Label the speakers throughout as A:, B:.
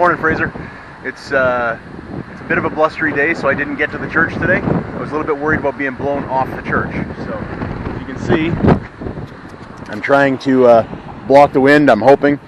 A: Morning, Fraser. It's a bit of a blustery day, so I didn't get to the church today. I was a little bit worried about being blown off the church. So, as you can see, I'm trying to block the wind. I'm hoping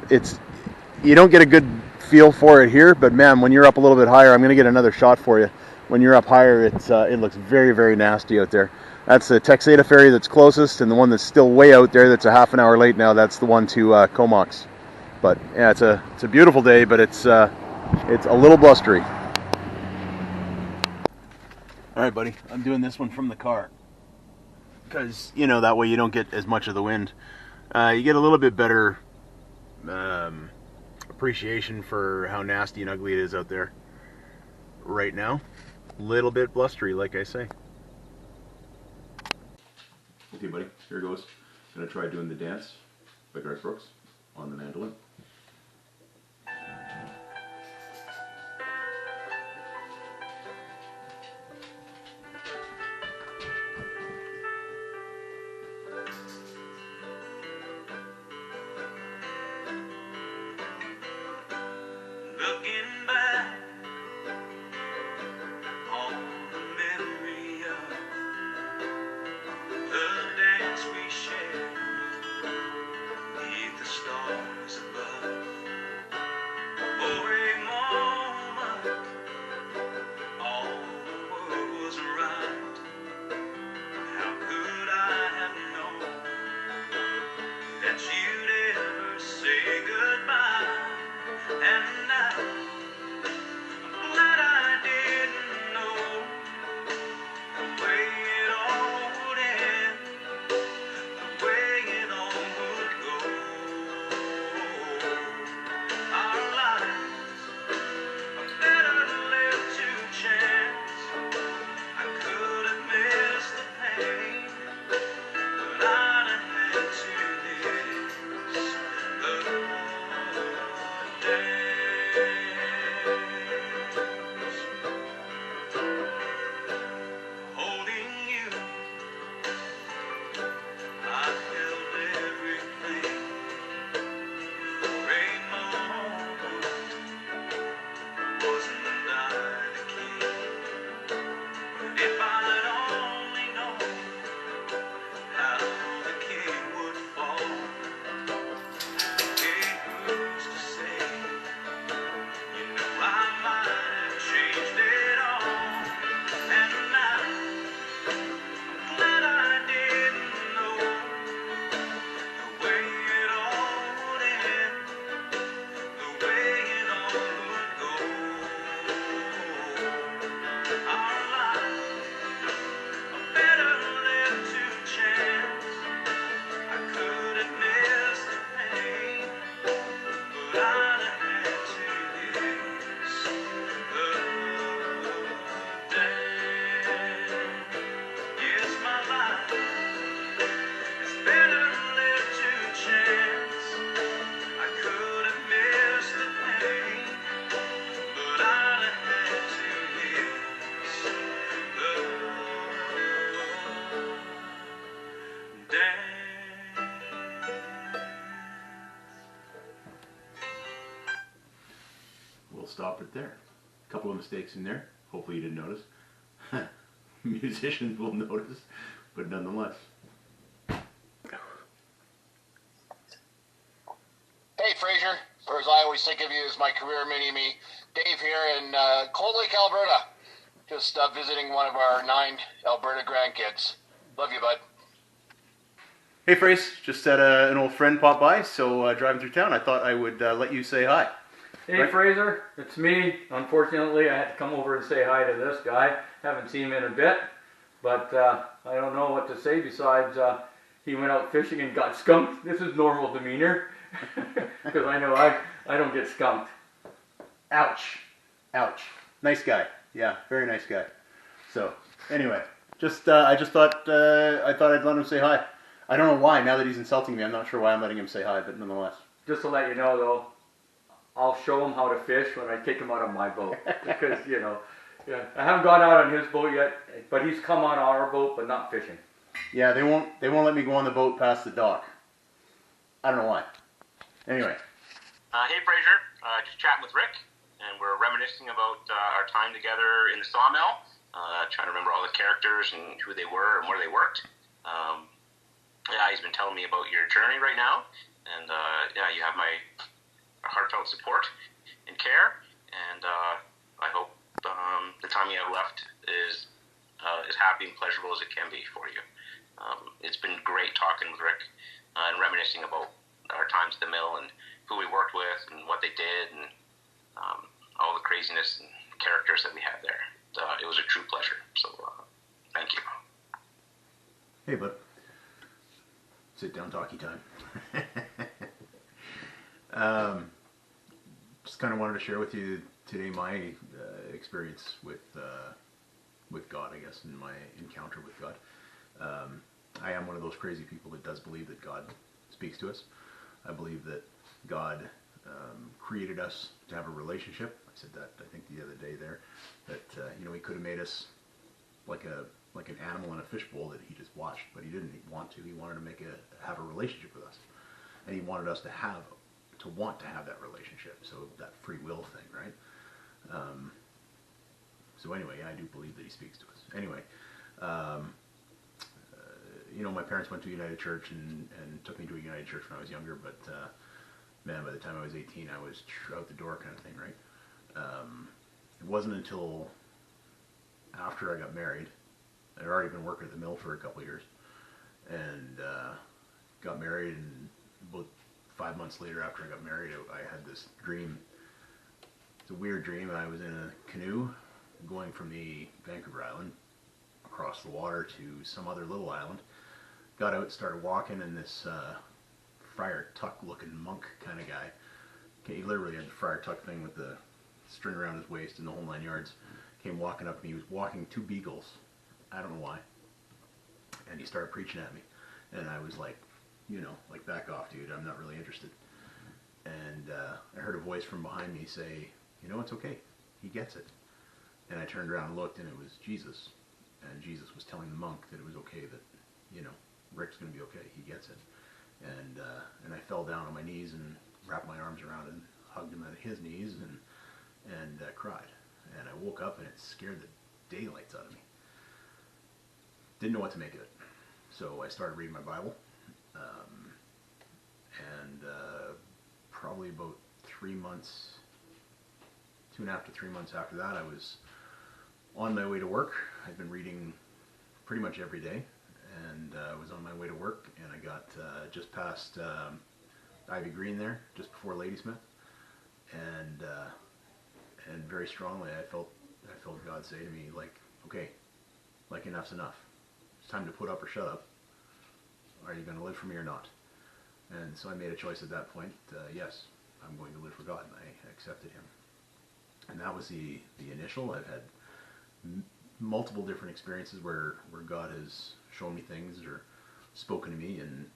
A: you don't get a good feel for it here, but man, when you're up a little bit higher, I'm going to get another shot for you. When you're up higher, it looks very, very nasty out there. That's the Texada ferry that's closest, and the one that's still way out there that's a half an hour late now, that's the one to Comox. But yeah, it's a beautiful day, but it's a little blustery. All right, buddy, I'm doing this one from the car because that way you don't get as much of the wind. You get a little bit better appreciation for how nasty and ugly it is out there right now. A little bit blustery, like I say. Okay, buddy, here goes. I'm gonna try doing the dance by Garth Brooks on the mandolin.
B: Looking back on the memory of the dance we shared beneath the stars above. For a moment, all the world was right. How could I have known that you'd ever say goodbye? And now I'm glad I didn't know the way it all would end, the way it all would go. Our lives are better left to chance. I could have missed the pain, but I'd have had to miss the day. Holding you, I held everything for a moment. Wasn't I the king? But if I'd only known how the king would fall, who's to say? I might have changed it all, and now I'm glad I didn't know the way it all would end, the way it all would go. Our lives are better left to chance. I could have missed the pain, but I'd have had to miss the day. Yes, my life is better left to chance. I could have missed the pain, but I'd have had to miss the day.
A: We'll stop it there. A couple of mistakes in there. Hopefully you didn't notice. Musicians will notice, but nonetheless.
C: Hey Fraser, or as I always think of you as my career mini-me, Dave here in Cold Lake, Alberta. Just visiting one of our 9 Alberta grandkids. Love you, bud.
A: Hey, Fraser, just had an old friend pop by, so driving through town, I thought I would let you say hi.
D: Hey Fraser, it's me. Unfortunately, I had to come over and say hi to this guy. Haven't seen him in a bit, but I don't know what to say besides he went out fishing and got skunked. This is normal demeanor, because I know I don't get skunked.
A: Ouch. Ouch. Nice guy. Yeah, very nice guy. So, anyway, I just thought I'd let him say hi. I don't know why, now that he's insulting me, I'm not sure why I'm letting him say hi, but nonetheless.
D: Just to let you know though, I'll show him how to fish when I take him out of my boat. Because, yeah, I haven't gone out on his boat yet, but he's come on our boat, but not fishing.
A: Yeah, they won't let me go on the boat past the dock. I don't know why. Anyway,
E: Hey, Fraser. Just chatting with Rick, and we're reminiscing about our time together in the sawmill, trying to remember all the characters and who they were and where they worked. Yeah, he's been telling me about your journey right now, and yeah, you have my heartfelt support and care, and I hope the time you have left is as happy and pleasurable as it can be for you. It's been great talking with Rick and reminiscing about our times at the mill and who we worked with and what they did and all the craziness and characters that we had there. It was a true pleasure. So thank you.
A: Hey, bud. Sit down, talkie time. Just kind of wanted to share with you today my experience with God, I guess, and my encounter with God. I am one of those crazy people that does believe that God speaks to us. I believe that God created us to have a relationship. I said that, I think, the other day there, that He could have made us like an animal in a fishbowl that He just watched, but He didn't want to. He wanted to have a relationship with us, and He wanted us to want to have that relationship. So that free will thing, right? So anyway, I do believe that He speaks to us. Anyway, my parents went to United Church and took me to a United Church when I was younger, but man, by the time I was 18, I was out the door kind of thing, right? It wasn't until after I got married. I'd already been working at the mill for a couple of years, and got married, and about 5 months later after I got married, I had this dream. It's a weird dream. I was in a canoe going from the Vancouver Island across the water to some other little island. Got out, started walking, and this Friar Tuck looking monk kind of guy, he literally had the Friar Tuck thing with the string around his waist and the whole 9 yards, came walking up to me. He was walking two beagles. I don't know why. And he started preaching at me. And I was like, back off, dude. I'm not really interested. And I heard a voice from behind me say, it's okay. He gets it. And I turned around and looked, and it was Jesus. And Jesus was telling the monk that it was okay, that, Rick's going to be okay. He gets it. And I fell down on my knees and wrapped my arms around and hugged him at his knees and cried. And I woke up, and it scared the daylights out of me. Didn't know what to make of it. So I started reading my Bible. And probably about 3 months, 2.5 to 3 months after that, I was on my way to work. I'd been reading pretty much every day, and was on my way to work, and I got just past Ivy Green there, just before Ladysmith, and very strongly I felt God say to me, okay, enough's enough. It's time to put up or shut up. Are you going to live for me or not? And so I made a choice at that point. Yes, I'm going to live for God, and I accepted Him. And that was the initial. I've had multiple different experiences where God has shown me things or spoken to me, and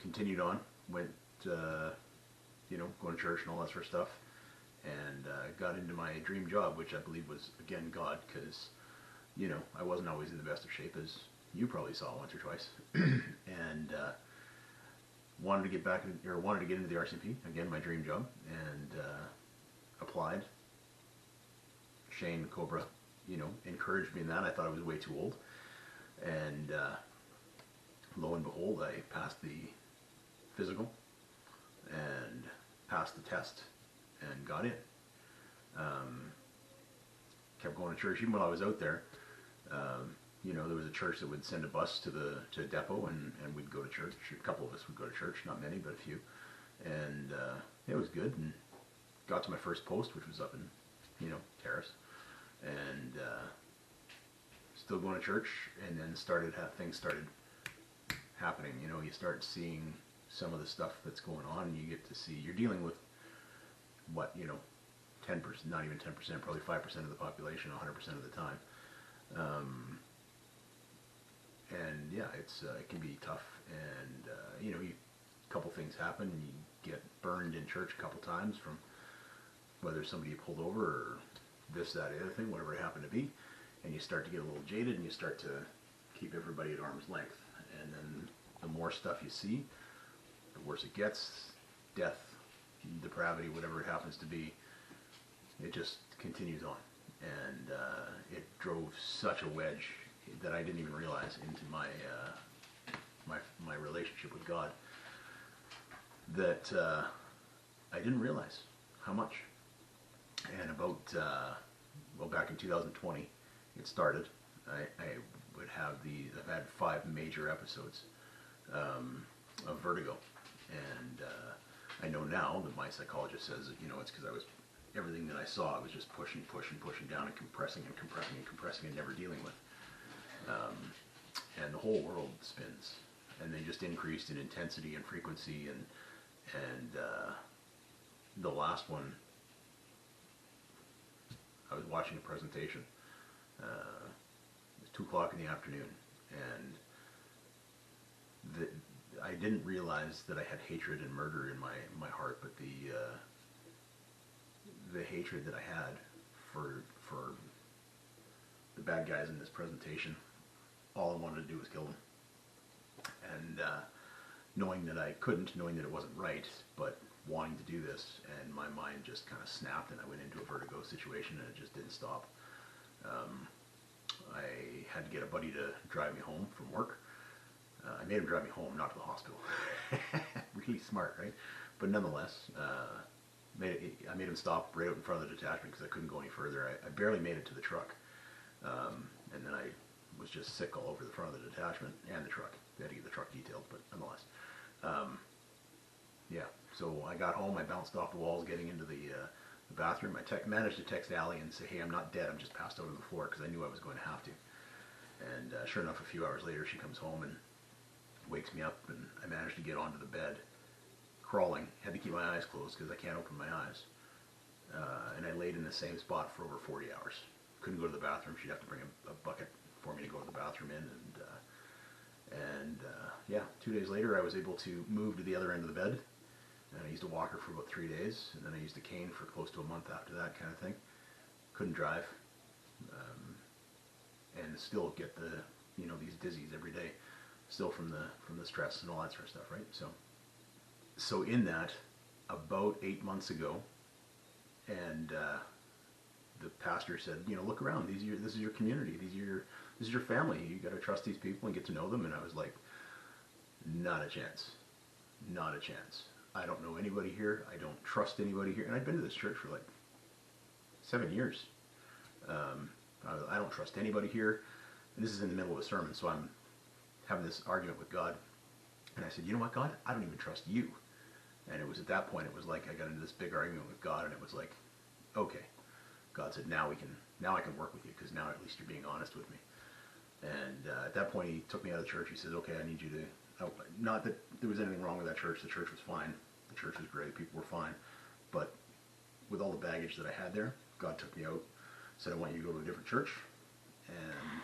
A: continued on. Went, going to church and all that sort of stuff, and got into my dream job, which I believe was, again, God, because, I wasn't always in the best of shape, as you probably saw once or twice, and wanted to get into the RCMP, again, my dream job, and applied. Shane Cobra, encouraged me in that. I thought I was way too old, and lo and behold, I passed the physical and passed the test and got in. Kept going to church even while I was out there. There was a church that would send a bus to a depot, and we'd go to church. A couple of us would go to church, not many, but a few. And it was good, and got to my first post, which was up in, Terrace, and still going to church, and then things started happening. You start seeing some of the stuff that's going on, and you get to see, you're dealing with what, 10%, not even 10%, probably 5% of the population 100% of the time. And yeah, it can be tough, and a couple things happen, and you get burned in church a couple times from whether somebody you pulled over or this, that, the other thing, whatever it happened to be, and you start to get a little jaded, and you start to keep everybody at arm's length, and then the more stuff you see, the worse it gets, death, depravity, whatever it happens to be, it just continues on. And it drove such a wedge that I didn't even realize into my relationship with God, that I didn't realize how much. And about, back in 2020, it started. I've had 5 major episodes of vertigo. And I know now that my psychologist says that, it's because everything that I saw, I was just pushing down and compressing and never dealing with. And the whole world spins. And they just increased in intensity and frequency, and the last one, I was watching a presentation. It was 2 o'clock in the afternoon, and I didn't realize that I had hatred and murder in my heart, but the hatred that I had for the bad guys in this presentation, all I wanted to do was kill them. And knowing that I couldn't, knowing that it wasn't right, but wanting to do this, and my mind just kind of snapped, and I went into a vertigo situation, and it just didn't stop. I had to get a buddy to drive me home from work. I made him drive me home, not to the hospital. Really smart, right? But nonetheless, I made him stop right out in front of the detachment because I couldn't go any further. I barely made it to the truck, and then I was just sick all over the front of the detachment and the truck. They had to get the truck detailed, but nonetheless. So I got home, I bounced off the walls getting into the bathroom. I managed to text Allie and say, hey, I'm not dead, I'm just passed out on the floor, because I knew I was going to have to. And sure enough, a few hours later, she comes home and wakes me up, and I managed to get onto the bed, crawling. Had to keep my eyes closed because I can't open my eyes. And I laid in the same spot for over 40 hours. Couldn't go to the bathroom. She'd have to bring a bucket for me to go to the bathroom in. And 2 days later, I was able to move to the other end of the bed. And I used a walker for about 3 days, and then I used a cane for close to a month after that, kind of thing. Couldn't drive, and still get these dizzies every day, still from the stress and all that sort of stuff, right? So in that, about 8 months ago, and the pastor said, look around. This is your community. This is your family. You got to trust these people and get to know them. And I was like, not a chance. Not a chance. I don't know anybody here. I don't trust anybody here. And I've been to this church for like 7 years. I don't trust anybody here. And this is in the middle of a sermon, so I'm having this argument with God. And I said, you know what, God? I don't even trust you. And it was at that point, it was like I got into this big argument with God, and it was like, okay. God said, now I can work with you, because now at least you're being honest with me. And at that point, he took me out of the church. He said, okay, I need you to, not that there was anything wrong with that church. The church was fine. The church was great. People were fine. But with all the baggage that I had there, God took me out, said, I want you to go to a different church. And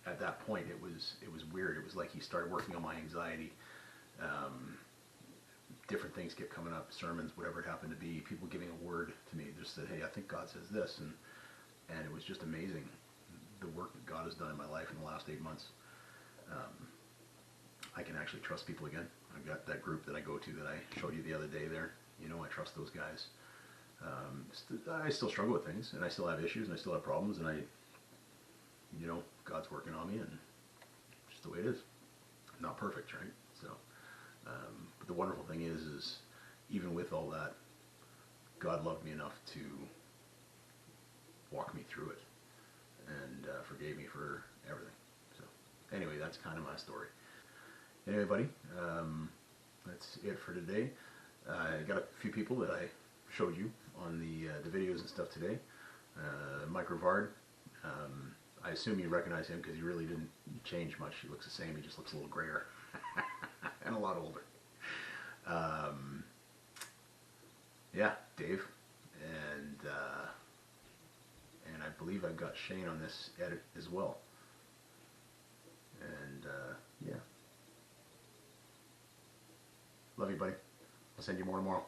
A: at that point, it was weird. It was like he started working on my anxiety. Different things kept coming up, sermons, whatever it happened to be, people giving a word to me, just said, hey, I think God says this, and it was just amazing, the work that God has done in my life in the last 8 months. I can actually trust people again. I've got that group that I go to that I showed you the other day there. I trust those guys. I still struggle with things, and I still have issues, and I still have problems, and God's working on me, and just the way it is. I'm not perfect, right? So, but the wonderful thing is even with all that, God loved me enough to walk me through it, and forgave me for everything. So, anyway, that's kind of my story. Anyway, buddy, that's it for today. I got a few people that I showed you on the videos and stuff today. Mike Rivard, I assume you recognize him because he really didn't change much. He looks the same. He just looks a little grayer and a lot older. Dave, and I believe I've got Shane on this edit as well. And love you, buddy. I'll send you more tomorrow.